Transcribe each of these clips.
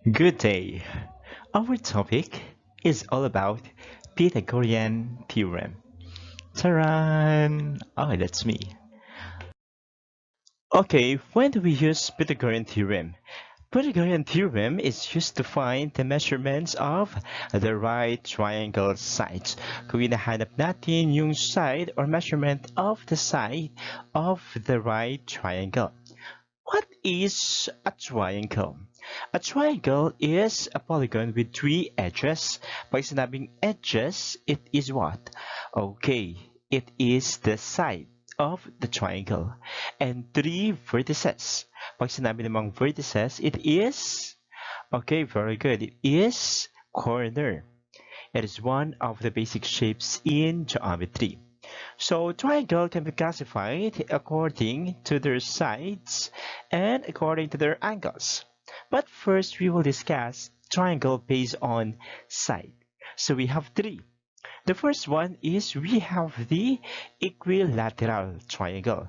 Good day. Our topic is all about Pythagorean Theorem. Taran! Oh, that's me. Okay, when do we use Pythagorean Theorem? Pythagorean Theorem is used to find the measurements of the right triangle sides. Kung hinahanap natin yung side or measurement of the side of the right triangle. What is a triangle? A triangle is a polygon with three edges. Pag sinabing edges, it is what? Okay, it is the side of the triangle. And three vertices. Pag sinabi namang vertices, it is, okay, very good. It is corner. It is one of the basic shapes in geometry. So triangle can be classified according to their sides and according to their angles. But first we will discuss triangle based on side. So we have three. The first one is we have the equilateral triangle.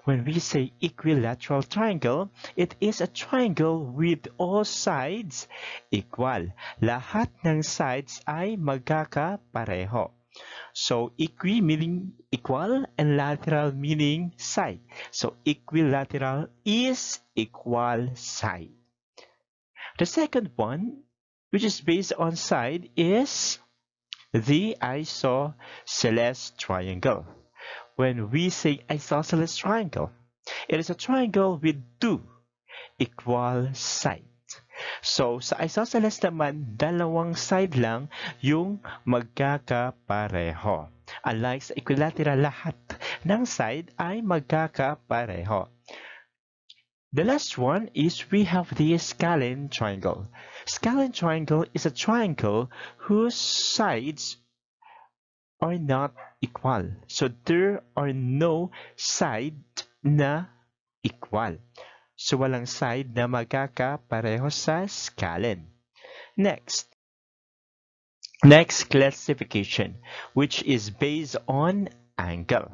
When we say equilateral triangle, it is a triangle with all sides equal. Lahat ng sides ay magkakapareho. So equi meaning equal and lateral meaning side. So equilateral is equal side. The second one, which is based on side, is the isosceles triangle. When we say isosceles triangle, it is a triangle with two equal sides. So, sa isosceles naman, dalawang side lang yung magkakapareho. Unlike sa equilateral, lahat ng side ay magkakapareho. The last one is we have the scalene triangle. Scalene triangle is a triangle whose sides are not equal. So, there are no side na equal. So, walang side na magkakapareho sa scalene. Next classification, which is based on angle.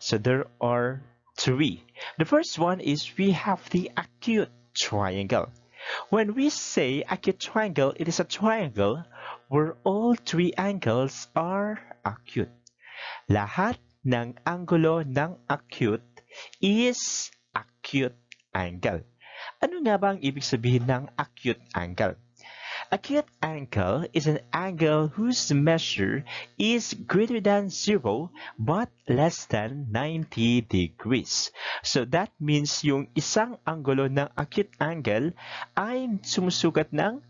So, there are three. The first one is we have the acute triangle. When we say acute triangle, it is a triangle where all three angles are acute. Lahat ng anggulo ng acute is acute angle. Ano nga ba ang ibig sabihin ng acute angle? Acute angle is an angle whose measure is greater than 0 but less than 90 degrees. So that means yung isang anggulo ng acute angle ay sumusukat ng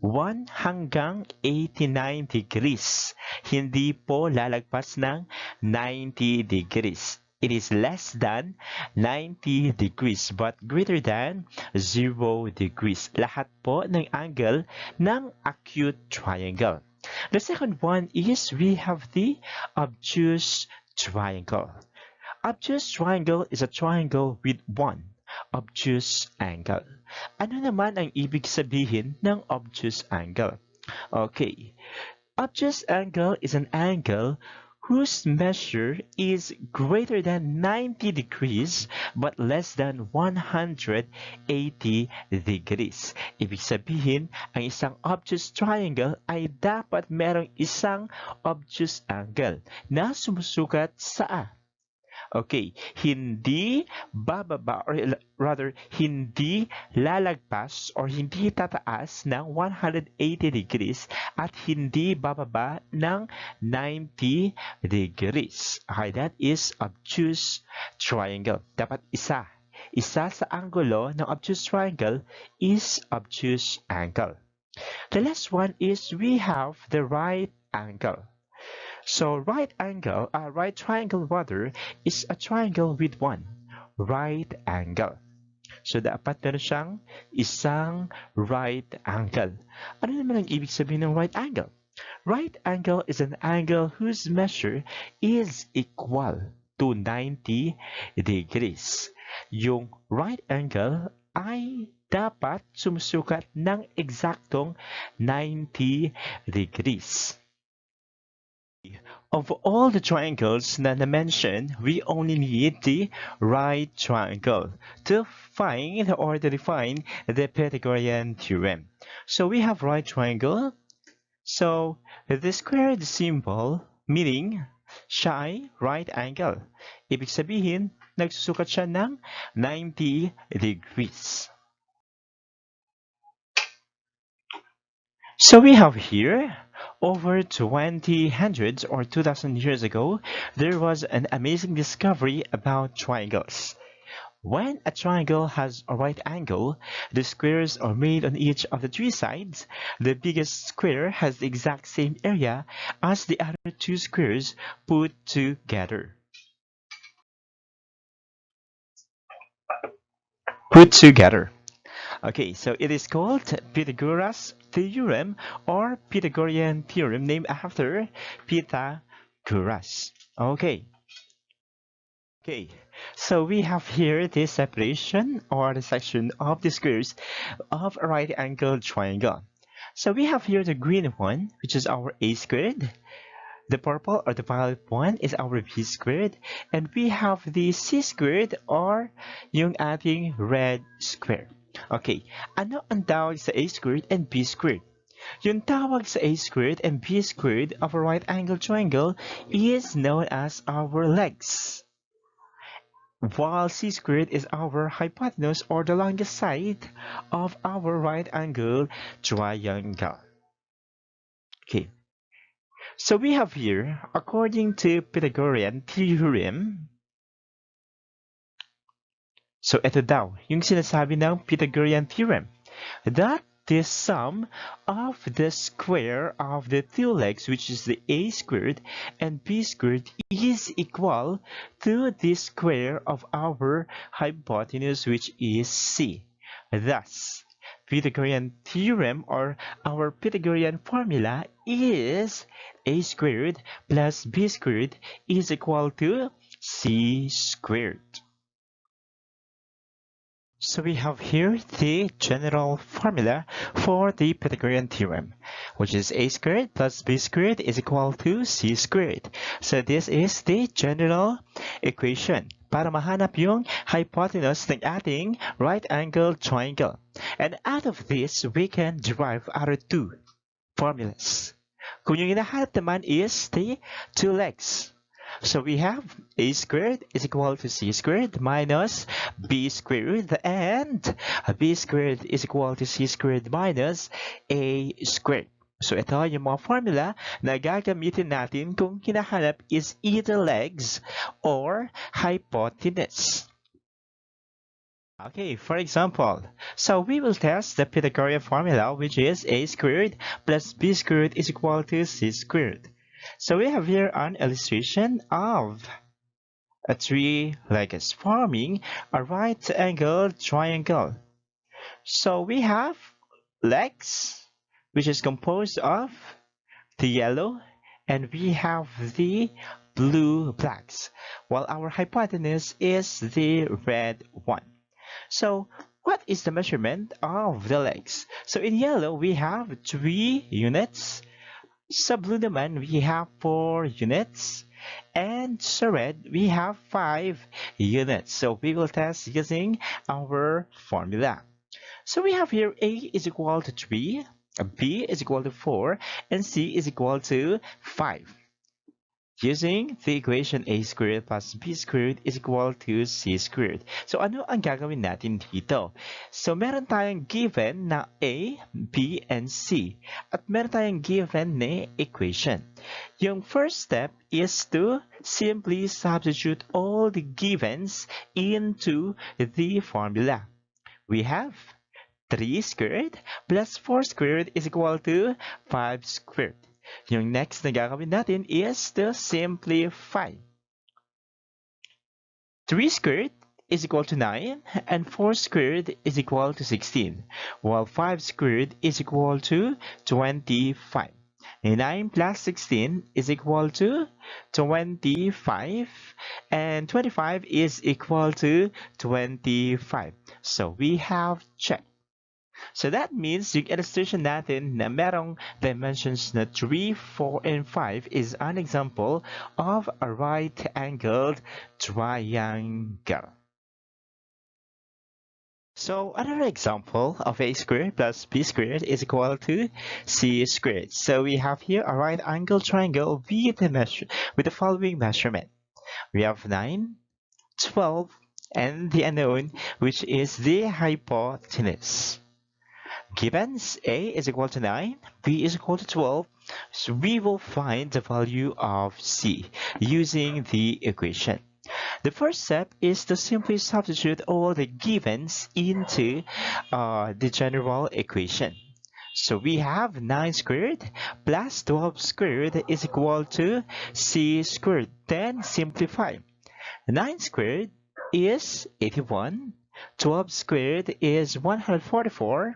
1 hanggang 89 degrees. Hindi po lalagpas ng 90 degrees. It is less than 90 degrees but greater than 0 degrees. Lahat po ng angle ng acute triangle. The second one is we have the obtuse triangle. Obtuse triangle is a triangle with one obtuse angle. Ano naman ang ibig sabihin ng obtuse angle? Okay. Obtuse angle is an angle whose measure is greater than 90 degrees but less than 180 degrees. Ibig sabihin, ang isang obtuse triangle ay dapat merong isang obtuse angle na sumusukat sa Okay, hindi bababa or rather hindi lalagpas or hindi tataas ng 180 degrees at hindi bababa ng 90 degrees. Okay, that is obtuse triangle. Dapat isa. Isa sa anggulo ng obtuse triangle is obtuse angle. The last one is we have the right angle. So right triangle rather is a triangle with one right angle. So dapat meron siyang isang right angle. Ano naman ang ibig sabihin ng right angle? Right angle is an angle whose measure is equal to 90 degrees. Yung right angle ay dapat sumusukat ng eksaktong 90 degrees. Of all the triangles na na-mention, we only need the right triangle to find or to define the Pythagorean theorem. So we have right triangle. So the squared symbol meaning siya ay right angle. Ibig sabihin, nagsusukat siya ng 90 degrees. So we have here, over 2000 or 2000 years ago, there was an amazing discovery about triangles. When a triangle has a right angle, the squares are made on each of the three sides. The biggest square has the exact same area as the other two squares put together. Okay, so it is called Pythagoras Theorem or Pythagorean Theorem named after Pythagoras. Okay, so we have here the separation or the section of the squares of a right angled triangle. So we have here the green one, which is our a squared. The purple or the violet one is our b squared. And we have the c squared or yung ating red square. Okay, ano ang tawag sa a squared and b squared? Yung tawag sa a squared and b squared of a right angled triangle is known as our legs, while c squared is our hypotenuse or the longest side of our right angle triangle. Okay, so we have here, according to Pythagorean Theorem, so ito daw, yung sinasabi ng Pythagorean Theorem, that the sum of the square of the two legs, which is the a squared and b squared, is equal to the square of our hypotenuse, which is c. Thus, Pythagorean theorem or our Pythagorean formula is a squared plus b squared is equal to c squared. So we have here the general formula for the Pythagorean theorem, which is a squared plus b squared is equal to c squared. So this is the general equation para mahanap yung hypotenuse ng ating right-angled triangle. And out of this, we can derive other two formulas. Kung yung hinahanap naman is the two legs. So we have a squared is equal to c squared minus b squared, and b squared is equal to c squared minus a squared. So ito yung mga formula na gagamitin natin kung hinahanap is either legs or hypotenuse. Okay, for example, so we will test the Pythagorean formula, which is a squared plus b squared is equal to c squared. So we have here an illustration of a three-legged forming a right-angled triangle. So we have legs, which is composed of the yellow, and we have the blue blacks, while our hypotenuse is the red one. So what is the measurement of the legs? So in yellow, we have 3 units. Sa blue naman, we have 4 units. And sa red, we have 5 units. So we will test using our formula. So we have here A is equal to 3, B is equal to 4, and C is equal to 5. Using the equation a squared plus b squared is equal to c squared. So ano ang gagawin natin dito? So meron tayong given na a, b, and c. At meron tayong given na equation. Yung first step is to simply substitute all the givens into the formula. We have 3 squared plus 4 squared is equal to 5 squared. Yung next na gagawin natin is to simplify. 3 squared is equal to 9 and 4 squared is equal to 16, while 5 squared is equal to 25. 9 plus 16 is equal to 25, and 25 is equal to 25. So we have checked. So that means yung illustration natin na merong dimensions na 3, 4, and 5 is an example of a right-angled triangle. So another example of a squared plus b squared is equal to c squared. So we have here a right angle triangle with the following measurement. We have 9, 12, and the unknown, which is the hypotenuse. Given A is equal to 9, B is equal to 12, so we will find the value of C using the equation. The first step is to simply substitute all the givens into the general equation. So we have 9 squared plus 12 squared is equal to C squared. Then simplify. 9 squared is 81, 12 squared is 144,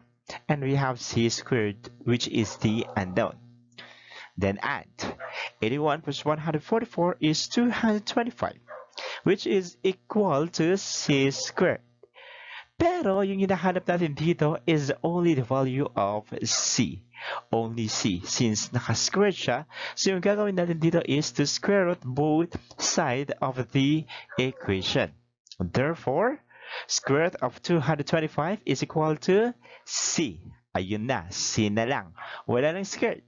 and we have C squared, which is the unknown. Then add. 81 plus 144 is 225, which is equal to C squared. Pero yung hinahanap natin dito is only the value of C. Only C. Since naka-squared siya, so yung gagawin natin dito is to square root both sides of the equation. Therefore, square root of 225 is equal to C. Ayun na, C na lang. Wala nang squared.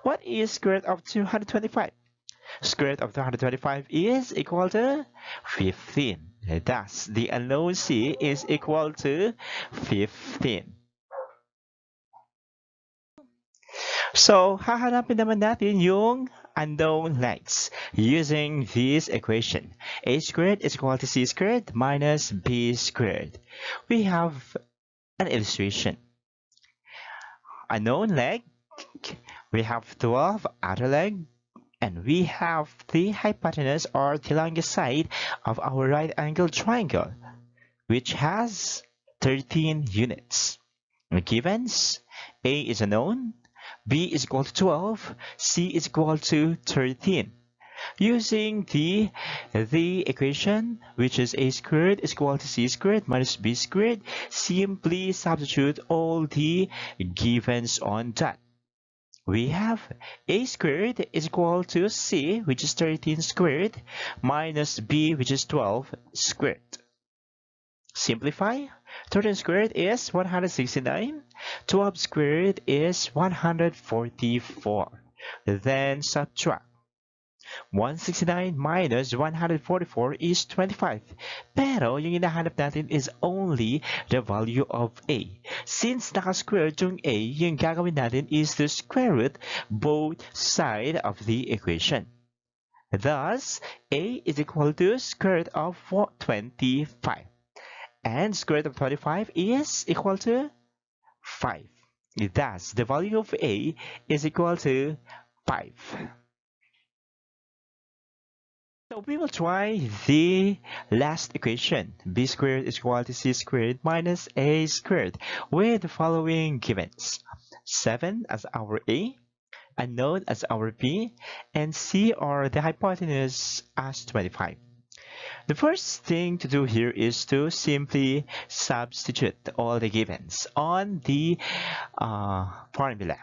What is square root of 225? Square root of 225 is equal to 15. Thus, the unknown C is equal to 15. So, hahanapin naman natin yung unknown lengths using this equation. A squared is equal to C squared minus B squared. We have an illustration. Unknown leg, we have 12 outer leg, and we have the hypotenuse or the longest side of our right angle triangle, which has 13 units. The givens, A is unknown, B is equal to 12, C is equal to 13. Using the equation, which is A squared is equal to C squared minus B squared, simply substitute all the givens on that. We have A squared is equal to C, which is 13 squared, minus B, which is 12 squared. Simplify. 13 squared is 169. 12 squared is 144. Then subtract. 169 minus 144 is 25. Pero yung hinahanap natin is only the value of A. Since naka-squared yung A, yung gagawin natin is to square root both sides of the equation. Thus, A is equal to square root of 25. And square root of 25 is equal to 5. Thus, the value of A is equal to 5. So we will try the last equation. B squared is equal to C squared minus A squared with the following givens. 7 as our A, unknown as our B, and C or the hypotenuse as 25. The first thing to do here is to simply substitute all the givens on the formula.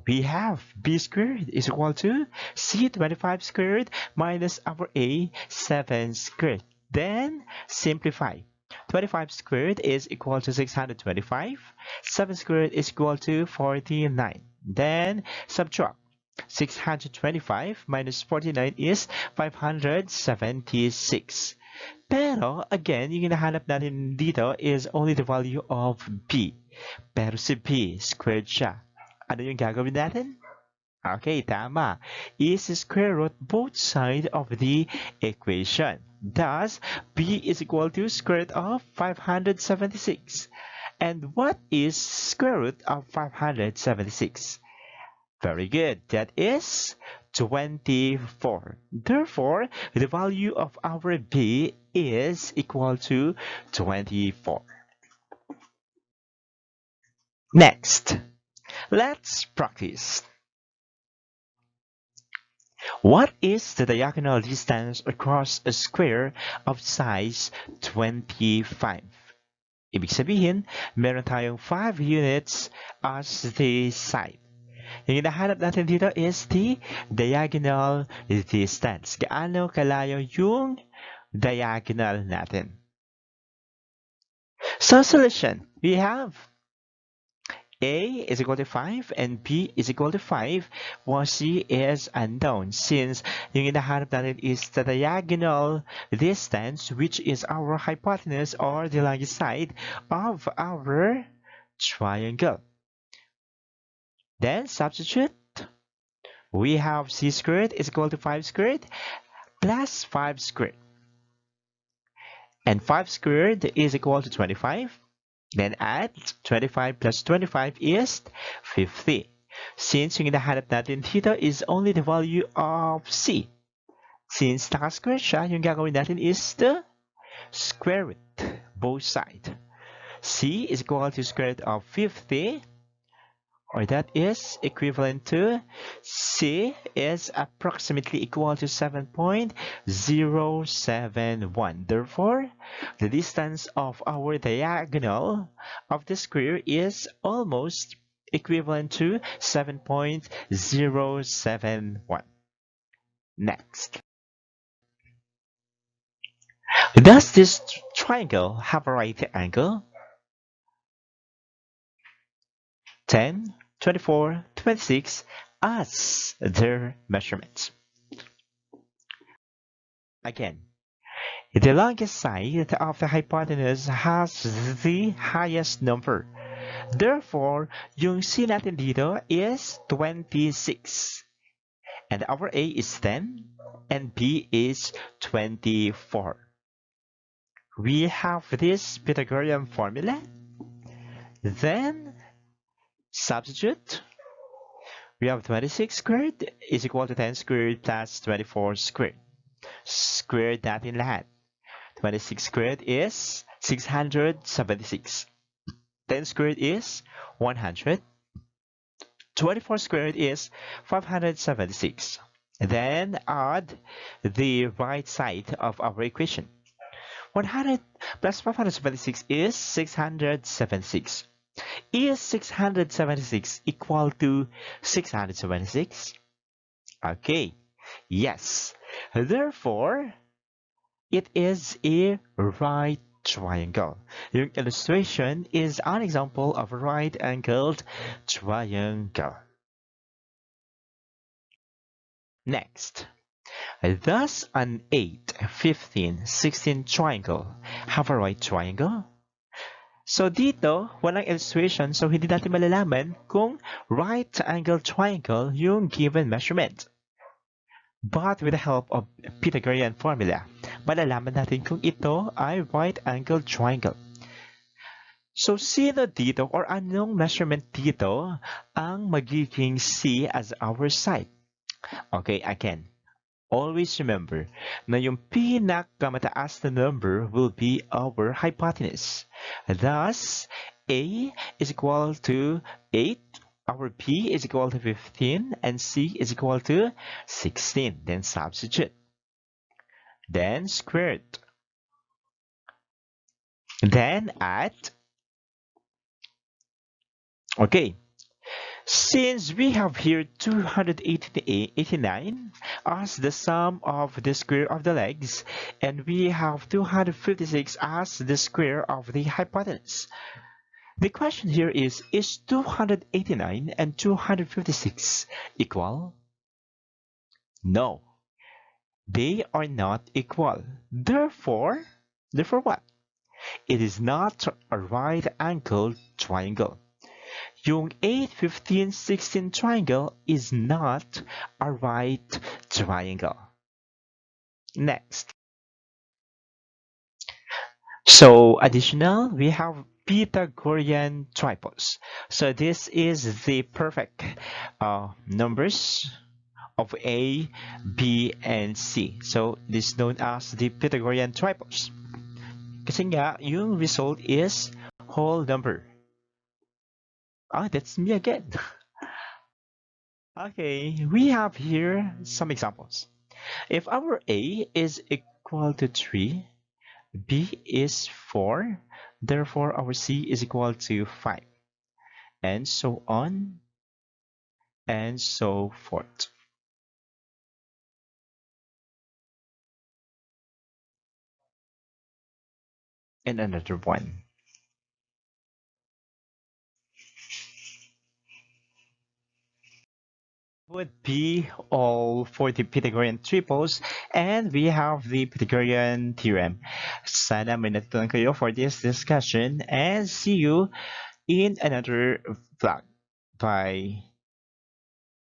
We have B squared is equal to C 25 squared minus our A 7 squared. Then simplify. 25 squared is equal to 625. 7 squared is equal to 49. Then subtract. 625 minus 49 is 576. Pero again, yung hinahanap natin dito is only the value of B. Pero si B, squared siya. Ano yung gagawin natin? Okay, tama. Is square root both sides of the equation. Thus, B is equal to square root of 576. And what is square root of 576? Very good. That is 24. Therefore, the value of our B is equal to 24. Next, let's practice. What is the diagonal distance across a square of size 25? Ibig sabihin, meron tayong 5 units as the side. Yung hinahanap natin dito is the diagonal distance. Gaano kalayo yung diagonal natin? So solution, we have A is equal to 5 and B is equal to 5, while C is unknown since yung hinahanap natin is the diagonal distance, which is our hypotenuse or the longest side of our triangle. Then substitute. We have C squared is equal to 5 squared plus 5 squared. And 5 squared is equal to 25. Then add 25 plus 25 is 50. Since yung hinahanap natin dito is only the value of C. Since naka-square siya, yung gagawin natin is the square root, both sides. C is equal to square root of 50, or that is equivalent to C is approximately equal to 7.071. Therefore, the distance of our diagonal of the square is almost equivalent to 7.071. Next. Does this triangle have a right angle? 10, 24, 26 as their measurements. Again, the longest side of the hypotenuse has the highest number. Therefore, yung C natin dito is 26. And our A is 10 and B is 24. We have this Pythagorean formula. Then substitute. We have 26 squared is equal to 10 squared plus 24 squared. Square natin lahat. 26 squared is 676. 10 squared is 100. 24 squared is 576. Then add the right side of our equation. 100 plus 576 is 676. Is 676 equal to 676? Okay, yes. Therefore, it is a right triangle. Your illustration is an example of a right-angled triangle. Next, does an 8, 15, 16 triangle have a right triangle? So dito, walang illustration, so hindi natin malalaman kung right-angled triangle yung given measurement. But with the help of Pythagorean formula, malalaman natin kung ito ay right-angled triangle. So, sino dito or anong measurement dito ang magiging C as our side? Okay, again, always remember na yung pinakamataas na number will be our hypotenuse. Thus, A is equal to 8, our P is equal to 15, and C is equal to 16. Then substitute. Then square it. Then add. Okay. Since we have here 289 as the sum of the square of the legs, and we have 256 as the square of the hypotenuse. The question here is 289 and 256 equal? No, they are not equal. Therefore what? It is not a right-angled triangle. Yung 8, 15, 16 triangle is not a right triangle. Next. So additional, we have Pythagorean triples. So this is the perfect numbers of A, B, and C. So this is known as the Pythagorean triples. Kasi nga, yung result is whole number. That's me again. Okay, we have here some examples. If our A is equal to 3, B is 4, therefore our C is equal to 5, and so on and so forth. And another one. would be all for the Pythagorean triples, and we have the Pythagorean theorem. Sana may natutunan kayo for this discussion, and see you in another vlog. Bye.